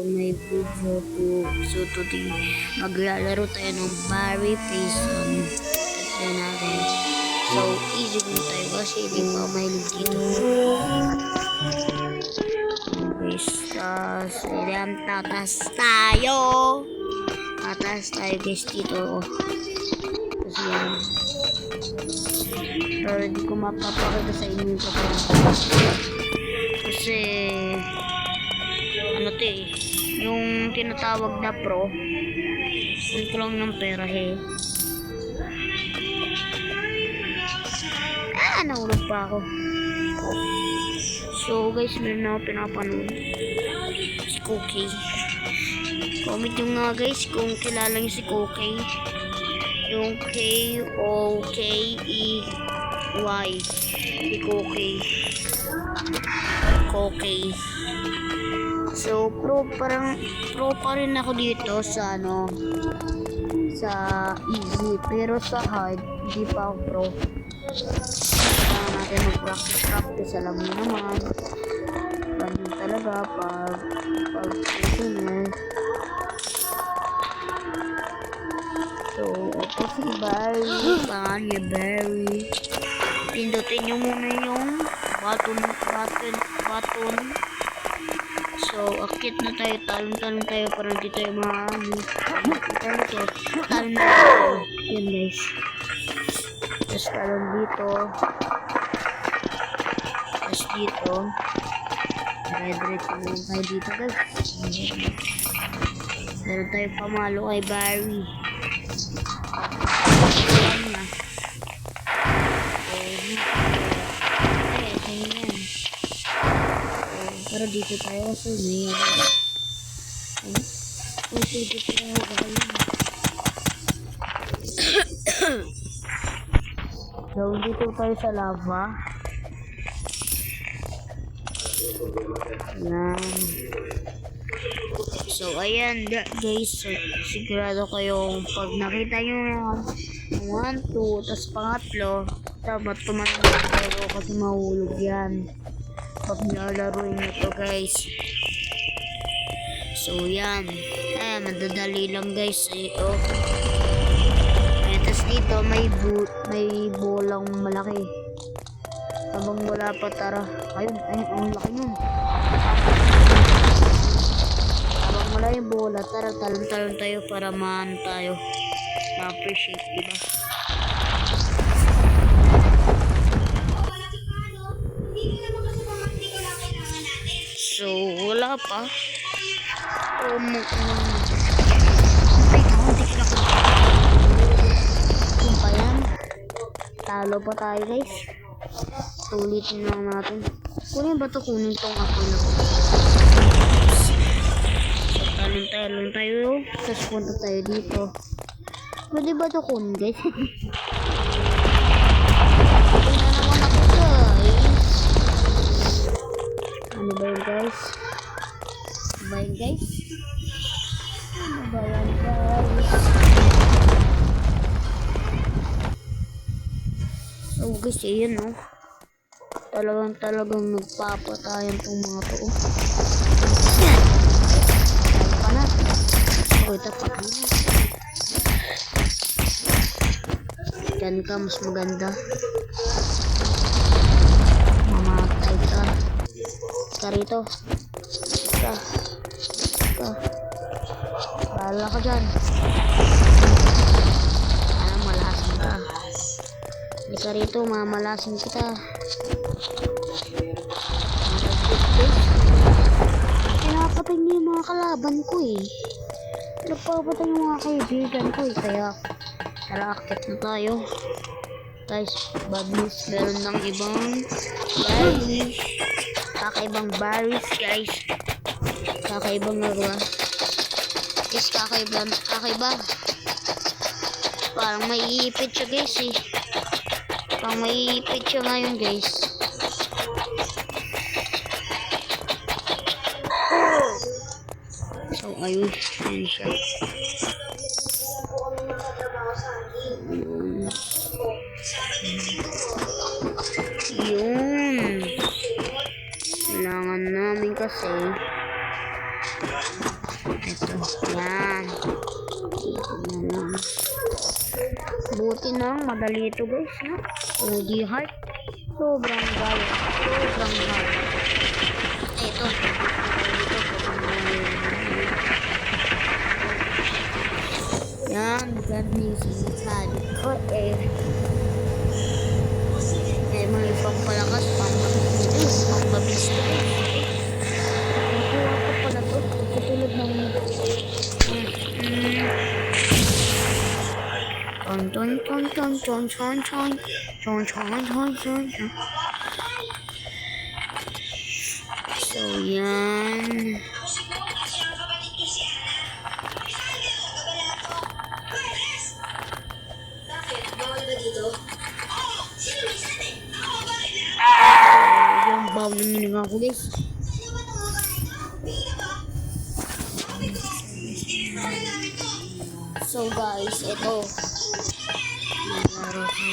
may video to. So today, maglalaro tayo ng Barry Prison. Tignan natin. So, easy din tayo kasi hindi pa mahilig dito. Guys, tatas tayo. Tatas tayo guys dito. Kasi yan. Pero hindi ko mapapakita sa inyo yung kapag. Kasi ano to eh, yung tinatawag na pro, yun ko lang ng pera nahulog pa ako. So guys, meron na ako pinapanood si Cookie. Comment nyo nga guys kung kilala nyo si Cookie, yung K-O-K-E-Y, si Cookie. Cookie. So pro pa rin ako dito sa sa easy, pero sa hard hindi pa ako pro. Kailangan natin mag-practice, alam mo naman ganun talaga pag senior. So ito si Barry, pangalan niya Barry. Pindutin nyo muna yung button. So, akit na tayo, talon tayo para hindi tayo talon na tayo. Yun guys. Tapos talon dito. Tapos dito. Red-red yung tayo dito guys. Meron tayo pamalo kay Barry. Ayan na. Pero dito tayo kasi may dito tayo so dito tayo sa lava. So ayan guys, sigurado kayong pag nakita nyo yan 1, 2 tapos pangatlo dapat tumanong tayo kasi mahulog yan pag nalaruin nyo to guys. So yan, madadali lang guys ito. Tapos dito may bolang malaki. Habang wala pa, tara ayun, ang laki nun. Habang wala yung bola, tara talon tayo para maan tayo, ma-appreciate, diba? So, wala pa. Kung pa yan, talo pa tayo guys. Ulitin lang natin. Kunin ba ito? Kunin tong ako na. So, talon tayo. Tapos punta tayo dito. Pwede ba ito kunin guys? Ano ba yun guys? So guys, ayan no. Talagang nagpapatayan tong mga to. Pa na. Ito pa. Diyan ka, mas maganda. Mamatay ka. Rito. Ka. Bahala ka dyan. Malasin ka. Hindi ka rito, mamalasin kita. Pinapatay niyo yung mga kalaban ko eh. Pinapapatay yung mga kaibigan ko eh. Kaya, tara, akit na tayo. Guys, bad news. Meron ng ibang Barry. Kakaibang Barrys guys. Kakaibang nagawa. Guys, kakaiba. Parang may iipit siya guys eh. Parang may iipit siya ngayon guys. So ayun siya. Yun. Kailangan namin kasi Ito. Yan. Ito na lang. Buti na. Madali ito guys. No? OG heart. Sobrang galit. Sobrang galit. Ito. Yan. Ganyan yung sinasabi ko eh. Eh, may pampalakas, pampabilis, pampabilis na eh. Nakuha ko pala to. Katulad ng... Ton ton ton ton ton ton ton ton ton ton ton. So, yan. Yung baw ng hininga ko guys. So guys, ito. Naglaro ko.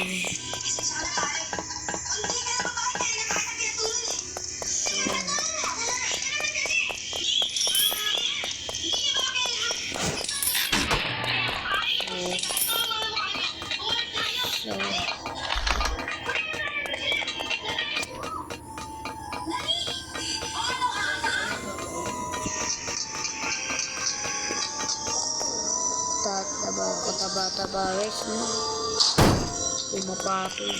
So, taba guys, no? Pumapatol.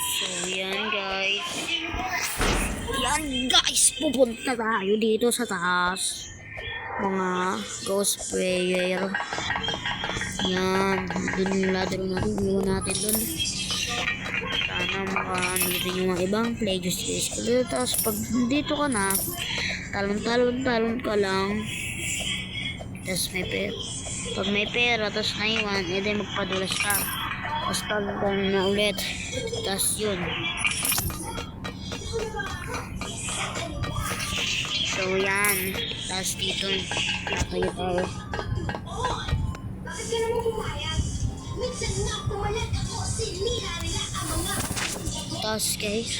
So, yan guys. Yan guys, pupunta tayo dito sa taas. Mga ghost player. Yan, dun yung ladder natin, iwan natin dun. Sana makaanitin yung mga ibang players ko. Tapos pag dito ka na, talon ka lang. Tapos may pera. Pag may pera, tapos naiwan, edi magpadulas ka. Tapos talon na ulit. Tapos yun. So yan. Tapos dito, nakaya tayo. Tapos guys.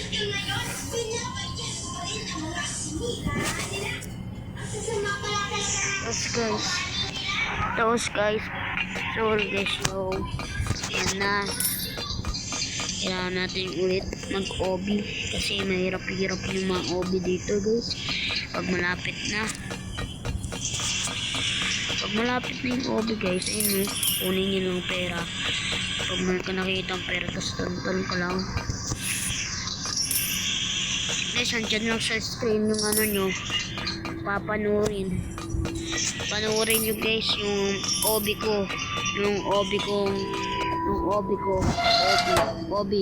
Tapos guys. Sorry guys. So, yan na. Kailangan natin ulit mag-OB. Kasi mahirap-hirap yung mga OB dito guys. Pag malapit na. Pag malapit na yung OB guys, ayun mo. Kunin nyo ng pera. Pag may ka nakita ang pera, tapos tantan ka lang. Guys, andyan lang sa screen yung ano nyo. Papanurin. Panurin nyo guys yung OB ko. Yung OB ko. OB.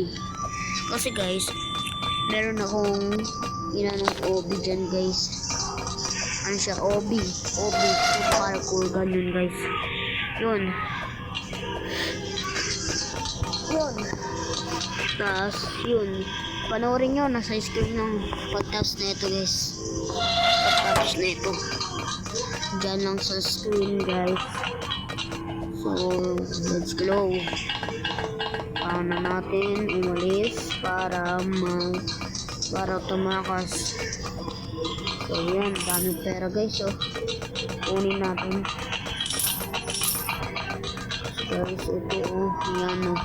Kasi guys, meron akong inanong OB dyan guys. Ano siya? OB. Parkour ganun guys. Yun. Tapos, yun. Panoorin nyo, nasa screen ng pagtapos na ito guys. Pagtapos na ito. Diyan lang sa screen guys. So, let's go. Paano natin umalis para tumakas. So, yan. Daming pera guys. So, kunin natin. Guys, ito oh. Yan oh.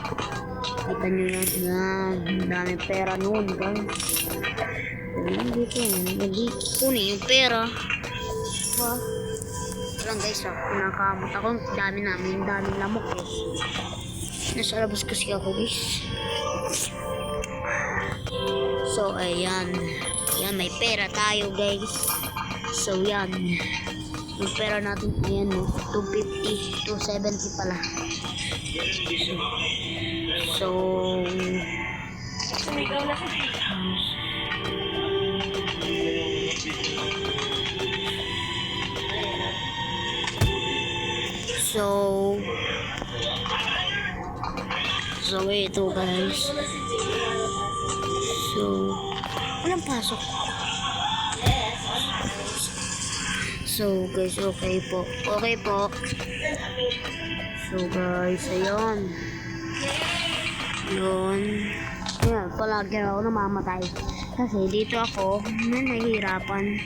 Kita nyo yan. Yan. Daming pera noon guys. Yan dito. Kunin yung pera. Diba? Lang guys, nakamot ako. Daming lamok eh. Nasa labas kasi ako guys. So ayan. Yan, may pera tayo guys. So yan. Yung pera natin ayan no. 250, 270 pala. So ito guys. So walang pasok. So guys, okay po. So guys, ayun. Yun. Ayan, palagi ako namamatay. Kasi dito ako, nahihirapan.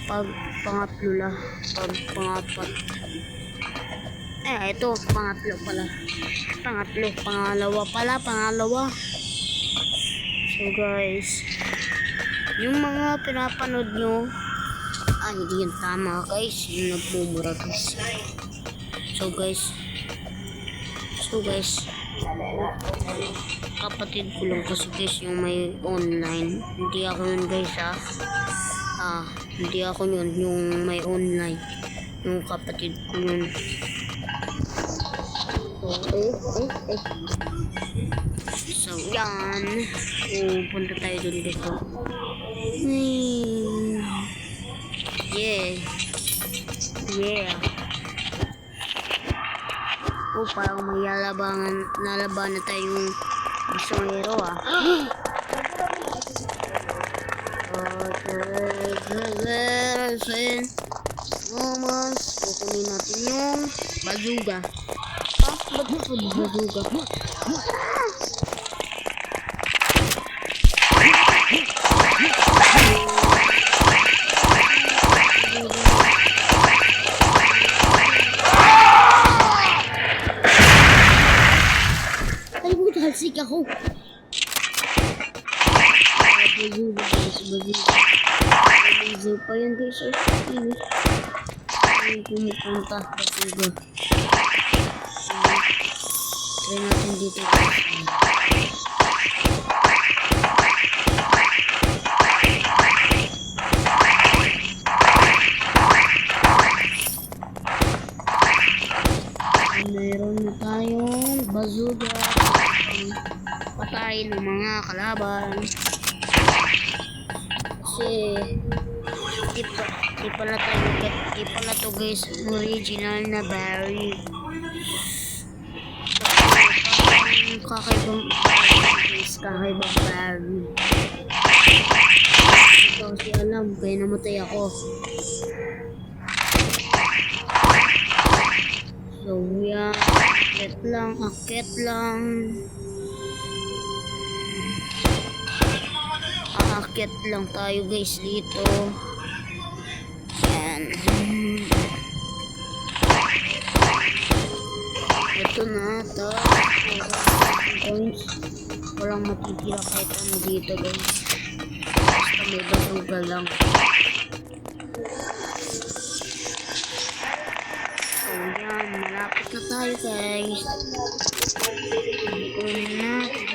Pag pangatlo la. Pag pangapat. Ito, pangatlo pala. Pangalawa. So guys, yung mga pinapanood nyo, hindi yun tama guys, yung nagmumura guys. So guys, kapatid ko lang kasi guys yung may online. Hindi ako yun guys hindi ako yun yung may online. Yung kapatid ko yun. So yan, punta tayo dun dito. Yeah. Parang may nalabanan na tayong bisongero kukunin natin yung bazooka. Ba't ito bazooka? Halsik ako. Bazooka pa yan guys. Pumupunta. Try natin dito guys. Meron na tayong bazooka. Patay ng mga kalaban. Kasi di pala to guys original na barrel. Kakaibang barrel. Hindi ko kasi alam kaya namatay ako. So yan, akit lang. Aakit lang tayo guys dito. Yan. Ito na ito. Points. Walang matitira kahit ano dito guys. Basta may bazooka lang. So yan, malapit na tayo guys. Kunin natin.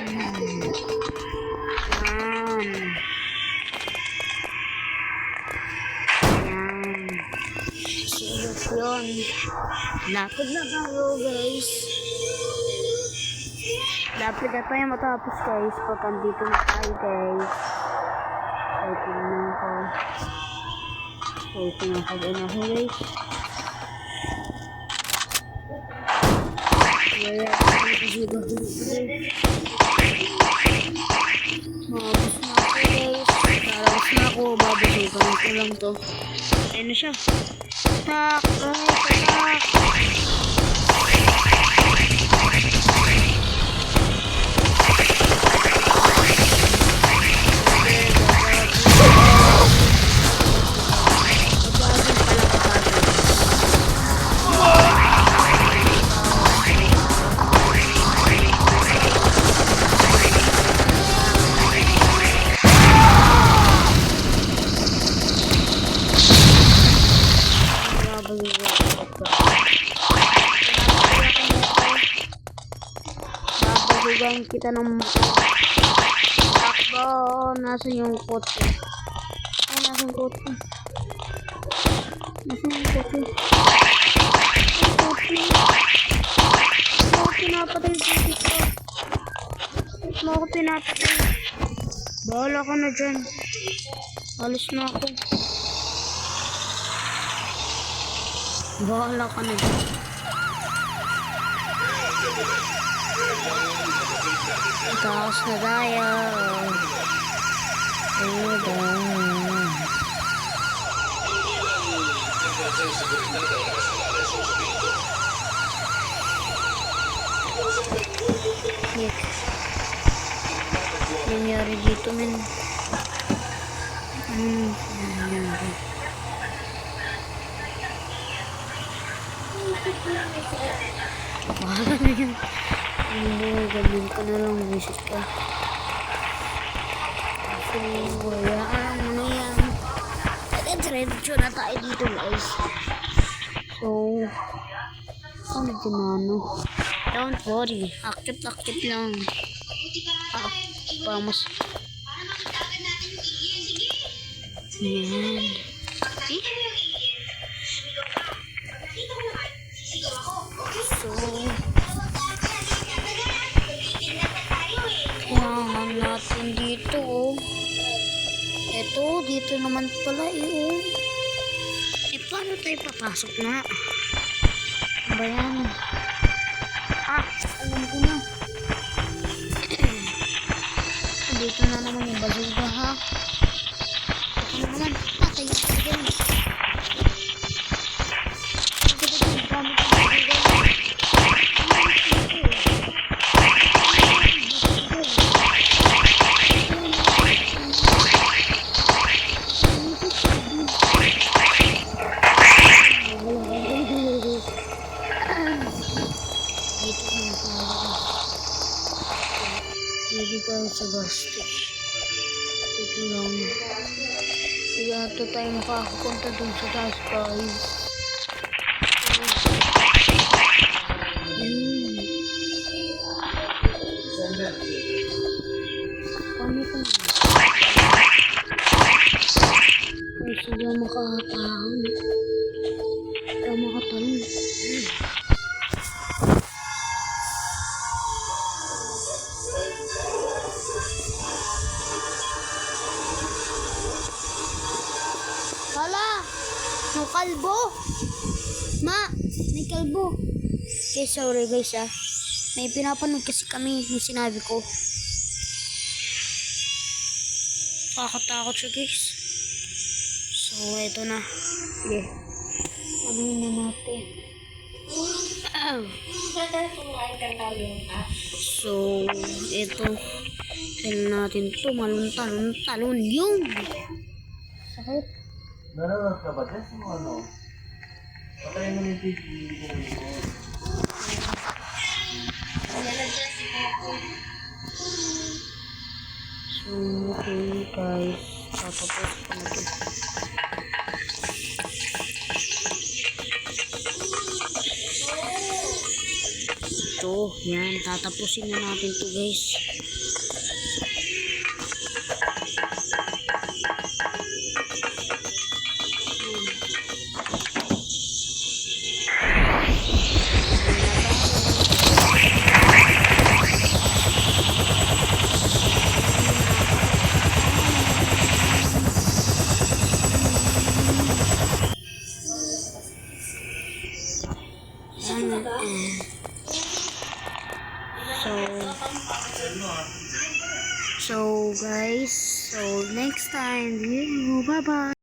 Yun. Lapit na tayo guys. Lapit na tayo matapos guys. Pag andito na tayo guys. Tingnan ko guys. Babasukan ko lang to. Ayun na siya. Tak. Babasukan kita ng takbo. Nasa yung kotse? Nasa yung kotse? Pinapatay dito. Mo ako pinapatay. Bahala ka na dyan. Alis na ako. Bahala ka na dyan. Taas na tayo. nangyari dito, men? Ano nangyari? Wala na yan. Hindi, ganyan ka na lang. Visit ka. So, hayaan mo na yan. Diretso na tayo dito, guys. So, ano ginano? Don't worry. Akit lang. Vamos. Yan. See? So, kailangan natin dito, oh. Ito, dito naman pala, oh. Paano tayo papasok na? Ano ba yan? Alam ko na. Dito na naman yung bazuga, ha? Ito na naman. Tayo ka dyan. Dito tayo sa gastik. Dito lang. Siguro tayo makakapunta dun sa taas, guys. Paano ito? Ay, sila makakatahan. Sila makatalon. Hala! May kalbo! Ma! May kalbo! Okay, sorry guys ah. May pinapanood kasi kami yung sinabi ko. Kakatakot siya guys. So, eto na. Sige. Ano na natin? So, eto. Kailan natin ito. Maluntalon yung. Sakit. Nanonood ka ba dyan? Ano? Patayin mo yung TV. So, okay guys. Tatapos ko na ito. Ito, yan. Tatapusin na natin to guys. So guys, so next time, bye bye.